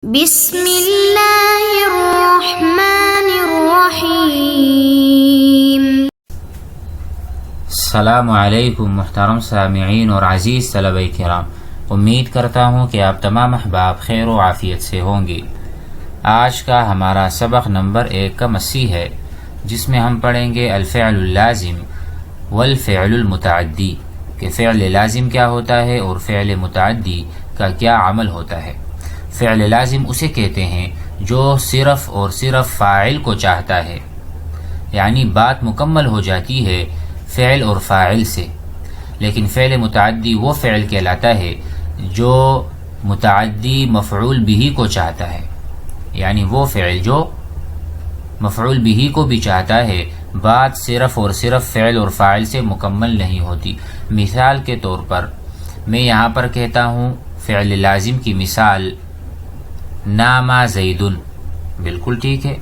بسم اللہ الرحمن الرحیم۔ السلام علیکم محترم سامعین اور عزیز طلبہ کرام، امید کرتا ہوں کہ آپ تمام احباب خیر و عافیت سے ہوں گے۔ آج کا ہمارا سبق نمبر 81 ہے، جس میں ہم پڑھیں گے الفعل اللازم والفعل المتعدی، کہ فعل لازم کیا ہوتا ہے اور فعل متعدی کا کیا عمل ہوتا ہے۔ فعل لازم اسے کہتے ہیں جو صرف اور صرف فاعل کو چاہتا ہے، یعنی بات مکمل ہو جاتی ہے فعل اور فاعل سے۔ لیکن فعل متعدی وہ فعل کہلاتا ہے جو متعدی مفعول بہ کو چاہتا ہے، یعنی وہ فعل جو مفعول بہ کو بھی چاہتا ہے، بات صرف اور صرف فعل اور فاعل سے مکمل نہیں ہوتی۔ مثال کے طور پر میں یہاں پر کہتا ہوں فعل لازم کی مثال نام زیدن، بالکل ٹھیک ہے،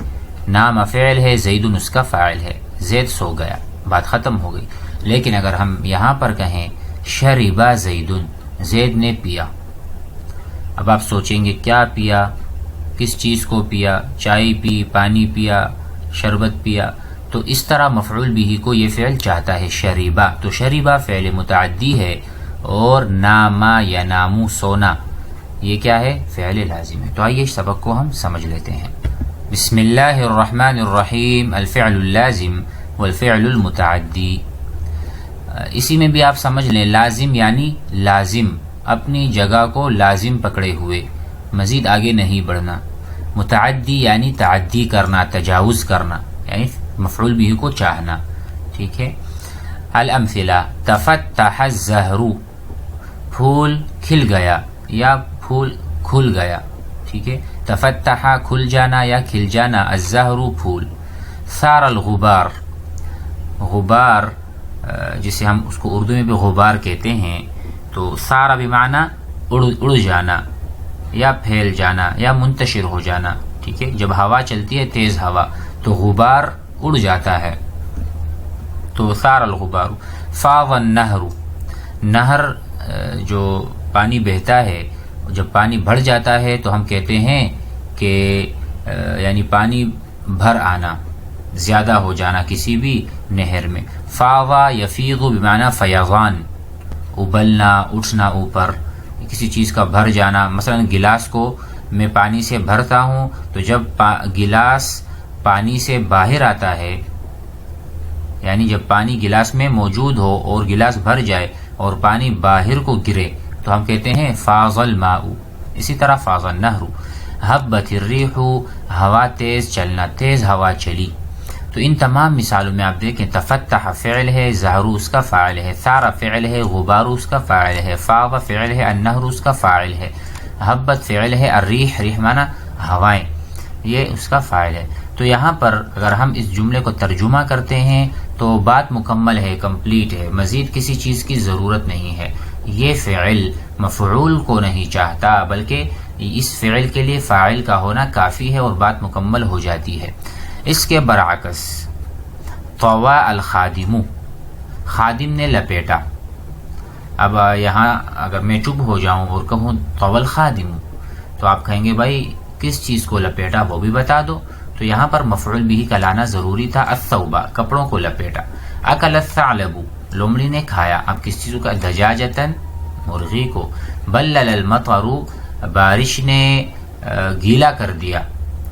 نام فعل ہے، زیدن اس کا فاعل ہے، زید سو گیا، بات ختم ہو گئی۔ لیکن اگر ہم یہاں پر کہیں شربا زیدن، زید نے پیا، اب آپ سوچیں گے کیا پیا، کس چیز کو پیا، چائے پی، پانی پیا، شربت پیا، تو اس طرح مفعول بہ کو یہ فعل چاہتا ہے شریبا، تو شریبا فعل متعدی ہے، اور ناما یا نامو سونا یہ کیا ہے، فعل لازم ہے۔ تو آئیے اس سبق کو ہم سمجھ لیتے ہیں۔ بسم اللہ الرحمن الرحیم، الفعل اللازم والفعل المتعدی۔ اسی میں بھی آپ سمجھ لیں، لازم یعنی لازم، اپنی جگہ کو لازم پکڑے ہوئے، مزید آگے نہیں بڑھنا۔ متعدی یعنی تعدی کرنا، تجاوز کرنا، یعنی مفعول بہ کو چاہنا، ٹھیک ہے۔ الامثلہ، تفتح الزہر، پھول کھل گیا یا پھول کھل گیا، ٹھیک ہے۔ تفتح کھل جانا یا کھل جانا، الزہر پھول۔ ثار الغبار، غبار جسے ہم اس کو اردو میں بھی غبار کہتے ہیں، تو ثار بمعنی اڑ جانا یا پھیل جانا یا منتشر ہو جانا، ٹھیک ہے۔ جب ہوا چلتی ہے تیز ہوا تو غبار اڑ جاتا ہے، تو ثار الغبار۔ فاض النہر، نہر جو پانی بہتا ہے، جب پانی بڑھ جاتا ہے تو ہم کہتے ہیں کہ یعنی پانی بھر آنا، زیادہ ہو جانا کسی بھی نہر میں۔ فاضا یفیض بمعنی فیضان، ابلنا، اٹھنا اوپر، کسی چیز کا بھر جانا۔ مثلا گلاس کو میں پانی سے بھرتا ہوں، تو جب گلاس پانی سے باہر آتا ہے، یعنی جب پانی گلاس میں موجود ہو اور گلاس بھر جائے اور پانی باہر کو گرے تو ہم کہتے ہیں فاض الماء۔ اسی طرح فاض النہر۔ حبت الریح، ہوا تیز چلنا، تیز ہوا چلی۔ تو ان تمام مثالوں میں آپ دیکھیں، تفتح فعل ہے، زہر اس کا فاعل ہے، ثار فعل ہے، غبار اس کا فاعل ہے، فاض فعل ہے، النہر اس کا فاعل ہے، حبت فعل ہے، الریح، ریح معنی ہوائیں، یہ اس کا فاعل ہے۔ تو یہاں پر اگر ہم اس جملے کو ترجمہ کرتے ہیں تو بات مکمل ہے، کمپلیٹ ہے، مزید کسی چیز کی ضرورت نہیں ہے۔ یہ فعل مفعول کو نہیں چاہتا، بلکہ اس فعل کے لیے فاعل کا ہونا کافی ہے اور بات مکمل ہو جاتی ہے۔ اس کے برعکس، طوى الخادم، خادم نے لپیٹا۔ اب یہاں اگر میں چپ ہو جاؤں اور کہوں طوى الخادم، تو آپ کہیں گے بھائی کس چیز کو لپیٹا وہ بھی بتا دو، تو یہاں پر مفعول بہ کا لانا ضروری تھا۔ الثوب، کپڑوں کو لپیٹا۔ اکل الثعلب، لومڑی نے کھایا۔ اب کس چیز کا، دجاجتن، مرغی کو۔ بلل المطر، بارش نے گیلا کر دیا۔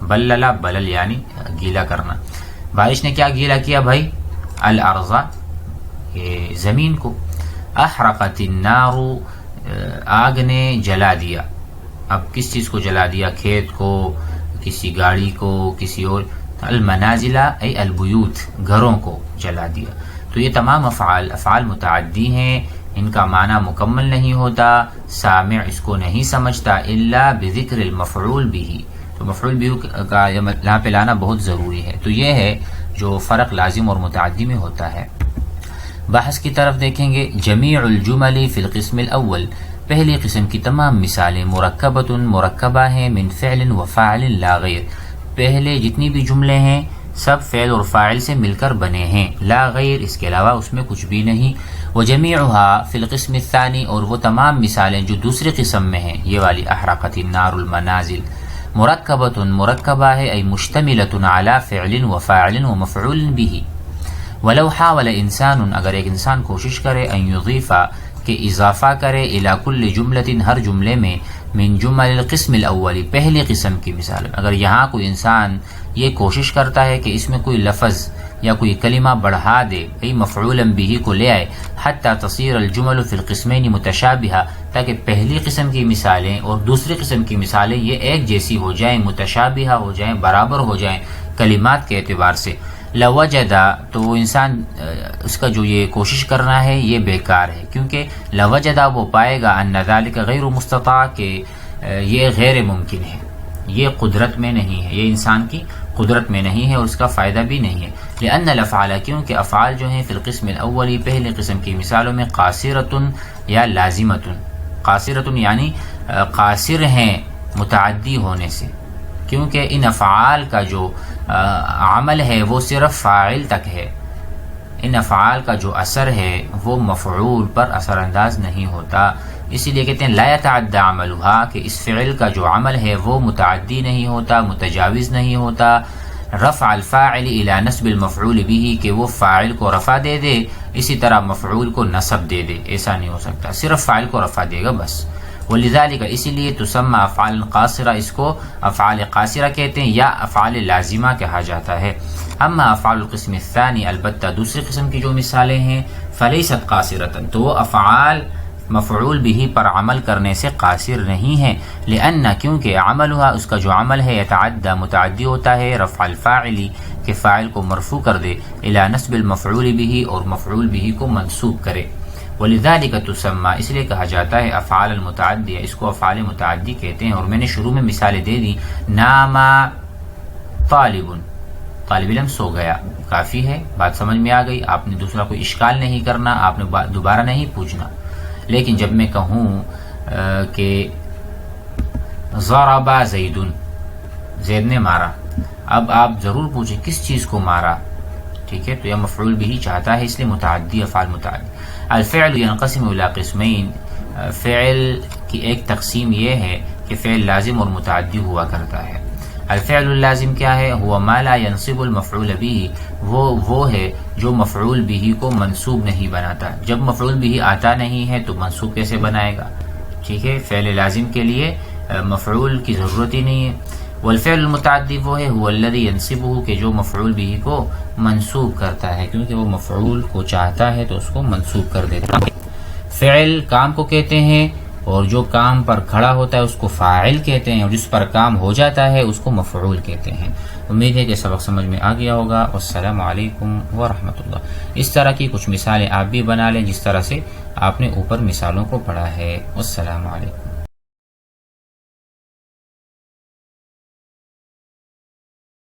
بلل، بلل یعنی گیلا کرنا۔ بارش نے کیا گیلا کیا بھائی؟ الارض، یہ زمین کو۔ احرقت النار، آگ نے جلا دیا۔ اب کس چیز کو جلا دیا؟ کھیت کو، کسی گاڑی کو، کسی اور۔ المنازل ای البیوت، گھروں کو جلا دیا۔ تو یہ تمام افعال متعدی ہیں، ان کا معنی مکمل نہیں ہوتا، سامع اس کو نہیں سمجھتا الا بذکر المفعول بہ، تو مفعول بہ کا یہاں پہ لانا بہت ضروری ہے۔ تو یہ ہے جو فرق لازم اور متعدی میں ہوتا ہے۔ بحث کی طرف دیکھیں گے۔ جمیع الجمل فی القسم الاول، پہلی قسم کی تمام مثالیں مرکبۃ، مرکبہ ہیں، من فعل و فاعل لا غیر، پہلے جتنی بھی جملے ہیں سب فعل اور فاعل سے مل کر بنے ہیں، لا غیر، اس کے علاوہ اس میں کچھ بھی نہیں۔ وجمیعها فی القسم الثانی، اور وہ تمام مثالیں جو دوسری قسم میں ہیں، یہ والی احرقت النار المنازل، مرکبۃ مرکبہ ہے ای مشتملۃ علی فعل و فاعل و مفعول به ولو حاول انسان اگر ایک انسان کوشش کرے ان یضیف کہ اضافہ کرے الی کل جملۃ ہر جملے میں من جمل القسم الاولی پہلی قسم کی مثال اگر یہاں کوئی انسان یہ کوشش کرتا ہے کہ اس میں کوئی لفظ یا کوئی کلمہ بڑھا دے ای مفعولا به کو لے آئے حتی تصیر الجمل فی القسمین متشابہہ تاکہ پہلی قسم کی مثالیں اور دوسری قسم کی مثالیں یہ ایک جیسی ہو جائیں متشابہہ ہو جائیں برابر ہو جائیں کلمات کے اعتبار سے لوجدہ تو وہ انسان اس کا جو یہ کوشش کرنا ہے یہ بیکار ہے کیونکہ لوجدہ وہ پائے گا ان ذالک غیر مستطاع کہ یہ غیر ممکن ہے یہ قدرت میں نہیں ہے یہ انسان کی قدرت میں نہیں ہے اور اس کا فائدہ بھی نہیں ہے لأن الافعال کیونکہ افعال جو ہیں فی القسم الاولی پہلی قسم کی مثالوں میں قاصرۃ یا لازمۃ قاصرۃ یعنی قاصر ہیں متعدی ہونے سے کیونکہ ان افعال کا جو عمل ہے وہ صرف فاعل تک ہے ان افعال کا جو اثر ہے وہ مفعول پر اثر انداز نہیں ہوتا اسی لیے کہتے ہیں لا يتعدى عملها کہ اس فعل کا جو عمل ہے وہ متعدی نہیں ہوتا متجاوز نہیں ہوتا رفع الفاعل الى نصب المفعول به کہ وہ فاعل کو رفع دے دے اسی طرح مفعول کو نصب دے دے ایسا نہیں ہو سکتا صرف فاعل کو رفع دے گا بس ولذلك اسی لیے تسمى افعال قاصرہ اس کو افعال قاصرہ کہتے ہیں یا افعال لازمہ کہا جاتا ہے اما افعال القسم الثانی البتہ دوسری قسم کی جو مثالیں ہیں فلیست قاصرۃ تو وہ افعال مفعول به پر عمل کرنے سے قاصر نہیں ہے لأن کیونکہ عملها اس کا جو عمل ہے یتعدى متعدی ہوتا ہے رفع الفاعل کہ فاعل کو مرفوع کر دے الى نصب المفعول به اور مفعول به کو منصوب کرے ولذلك تسمى اس لیے کہا جاتا ہے افعال المتعدیہ اس کو افعال متعدی کہتے ہیں اور میں نے شروع میں مثالیں دے دی نام طالب طالب علم سو گیا کافی ہے بات سمجھ میں آ گئی آپ نے دوسرا کوئی اشکال نہیں کرنا آپ نے دوبارہ نہیں پوچھنا لیکن جب میں کہوں کہ ضرب زید زید نے مارا اب آپ ضرور پوچھیں کس چیز کو مارا ٹھیک ہے تو یہ مفعول بھی چاہتا ہے اس لیے متعدی افعال متعدی الفعل ينقسم الى قسمین فعل کی ایک تقسیم یہ ہے کہ فعل لازم اور متعدی ہوا کرتا ہے الفعل اللازم کیا ہے هو ما لا ينصب المفعول به وہ ہے جو مفعول به کو منصوب نہیں بناتا جب مفعول به آتا نہیں ہے تو منصوب کیسے بنائے گا ٹھیک ہے فعل لازم کے لیے مفعول کی ضرورت ہی نہیں ہے والفعل المتعدی وہ ہے هو الذي ينصبه کہ جو مفعول به کو منصوب کرتا ہے کیونکہ وہ مفعول کو چاہتا ہے تو اس کو منصوب کر دیتا ہے فعل کام کو کہتے ہیں اور جو کام پر کھڑا ہوتا ہے اس کو فاعل کہتے ہیں اور جس پر کام ہو جاتا ہے اس کو مفعول کہتے ہیں امید ہے کہ سبق سمجھ میں آ گیا ہوگا والسلام علیکم ورحمۃ اللہ اس طرح کی کچھ مثالیں آپ بھی بنا لیں جس طرح سے آپ نے اوپر مثالوں کو پڑھا ہے والسلام علیکم